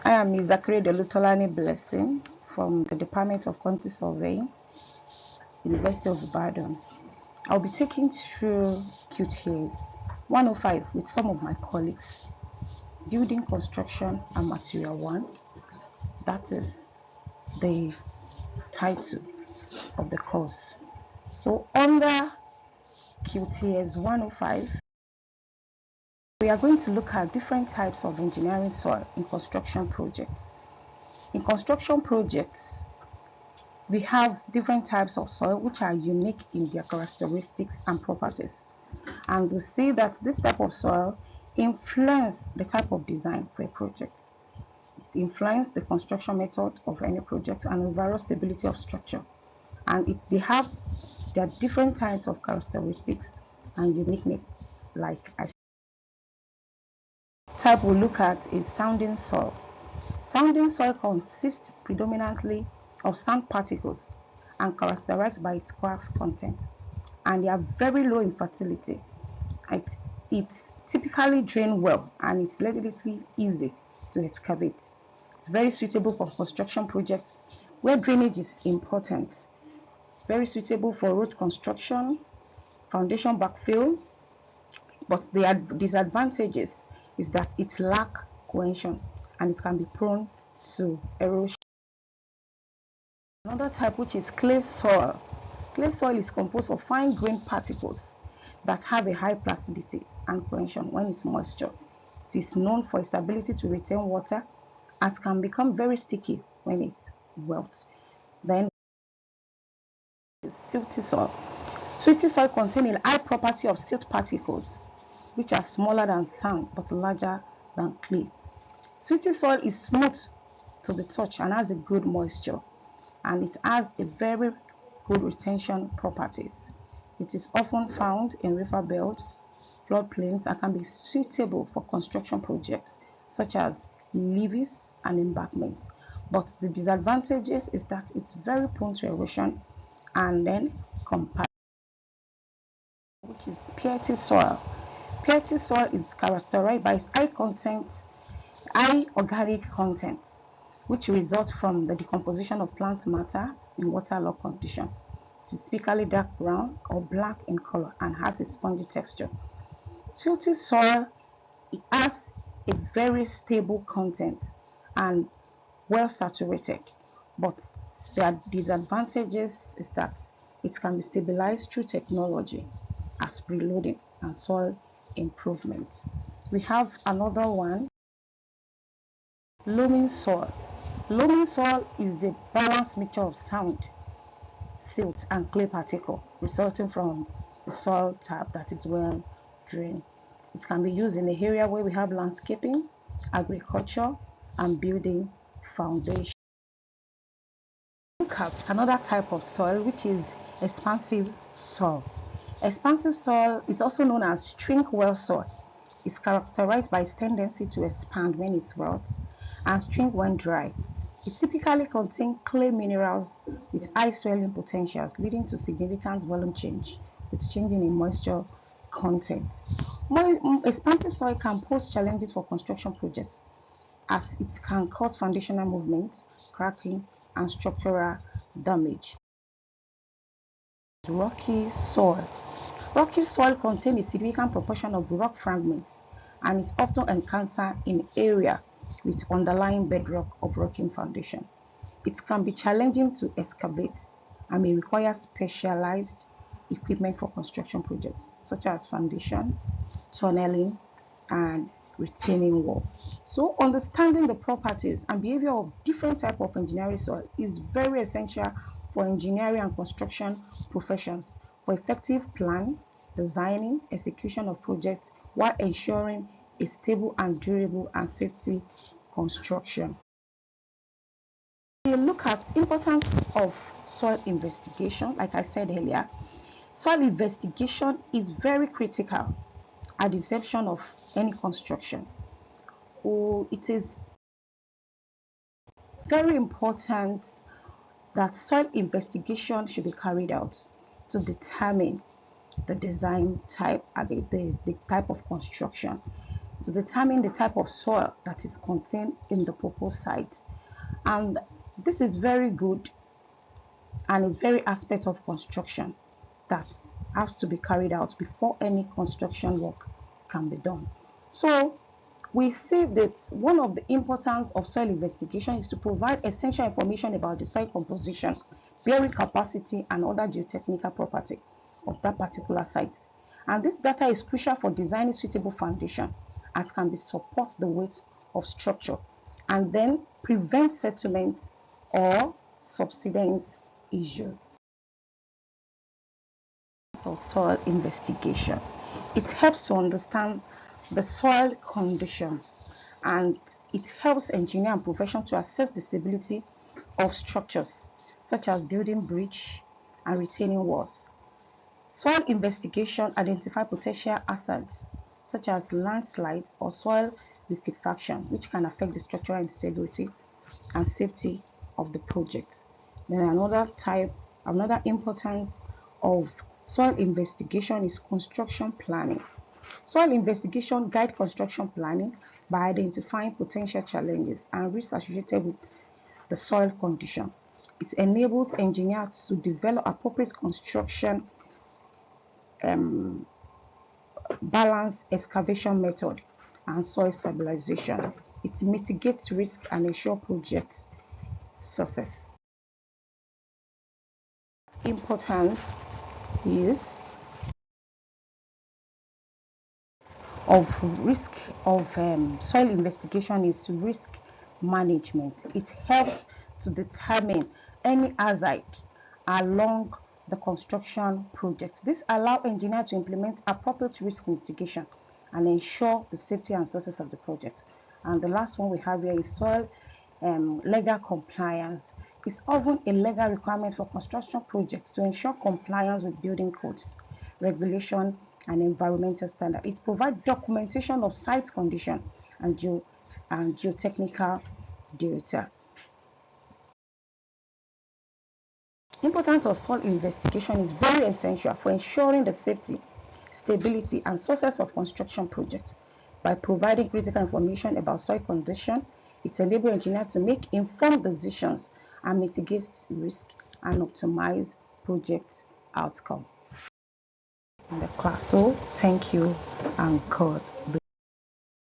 I am Ms. Zakare Delutolani Blessing from the Department of Quantity Surveying, University of Ibadan. I'll be taking through QTS 105 with some of my colleagues. Building Construction and Material 1. That is the title of the course. So under QTS 105, we are going to look at different types of engineering soil in construction projects. In construction projects, we have different types of soil which are unique in their characteristics and properties. And we see that this type of soil influence the type of design for a project. It influences the construction method of any project and overall stability of structure. And there are different types of characteristics and uniqueness, like I said. Type we look at is sounding soil. Sounding soil consists predominantly of sand particles and characterized by its quartz content, and they are very low in fertility. It's typically drain well and it's relatively easy to excavate. It's very suitable for construction projects where drainage is important. It's very suitable for road construction, foundation backfill, but the disadvantages is that it lacks cohesion and it can be prone to erosion. Another type, which is clay soil. Clay soil is composed of fine-grained particles that have a high plasticity and cohesion when it's moisture. It is known for its ability to retain water and can become very sticky when it welts. Then silty soil. Silty soil contains a high property of silt particles, which are smaller than sand but larger than clay. Silty soil is smooth to the touch and has a good moisture, and it has a very good retention properties. It is often found in river belts, floodplains, and can be suitable for construction projects such as levees and embankments. But the disadvantages is that it's very prone to erosion and then compact, which is peaty soil. Peaty soil is characterized by its high organic content, which result from the decomposition of plant matter in waterlogged condition. It is typically dark brown or black in color and has a spongy texture. Silty soil, it has a very stable content and well saturated, but their disadvantages is that it can be stabilized through technology as preloading and soil improvement. We have another one, loamy soil. Loamy soil is a balanced mixture of sand, silt, and clay particle resulting from a soil type that is well drained. It can be used in the area where we have landscaping, agriculture, and building foundation. Look at another type of soil, which is expansive soil. Expansive soil is also known as string well soil. It's characterized by its tendency to expand when it's wet and shrink when dry. It typically contains clay minerals with high swelling potentials, leading to significant volume change with changing in moisture content. Expansive soil can pose challenges for construction projects as it can cause foundational movement, cracking, and structural damage. Rocky soil. Rocky soil contains a significant proportion of rock fragments and is often encountered in areas with underlying bedrock of rocking foundation. It can be challenging to excavate and may require specialized equipment for construction projects such as foundation, tunneling, and retaining wall. So understanding the properties and behavior of different types of engineering soil is very essential for engineering and construction professions for effective plan, designing, execution of projects while ensuring a stable and durable and safety construction. We look at importance of soil investigation. Like I said earlier, soil investigation is very critical at the inception of any construction. It is very important that soil investigation should be carried out to determine the design type and the type of construction. to determine the type of soil that is contained in the proposed site. And this is very good, and it's very aspect of construction that has to be carried out before any construction work can be done. So we see that one of the importance of soil investigation is to provide essential information about the soil composition, bearing capacity, and other geotechnical property of that particular site. And this data is crucial for designing suitable foundation and can be support the weight of structure and then prevent settlement or subsidence issue. So soil investigation, it helps to understand the soil conditions, and it helps engineer and professional to assess the stability of structures such as building bridge and retaining walls. Soil investigation identify potential hazards such as landslides or soil liquefaction, which can affect the structural integrity and safety of the project. Then another importance of soil investigation is construction planning. Soil investigation guide construction planning by identifying potential challenges and risks associated with the soil condition. It enables engineers to develop appropriate construction balance excavation method and soil stabilization. It mitigates risk and ensure project success. Importance is of risk of soil investigation is risk management. It helps to determine any hazard along the construction project. This allows engineers to implement appropriate risk mitigation and ensure the safety and success of the project. And the last one we have here is soil legal compliance. It's often a legal requirement for construction projects to ensure compliance with building codes, regulation, and environmental standard. It provides documentation of site condition and geotechnical data. Importance of soil investigation is very essential for ensuring the safety, stability, and success of construction projects. By providing critical information about soil condition, it enables engineers to make informed decisions and mitigate risk and optimize project outcome. In the class, so thank you and God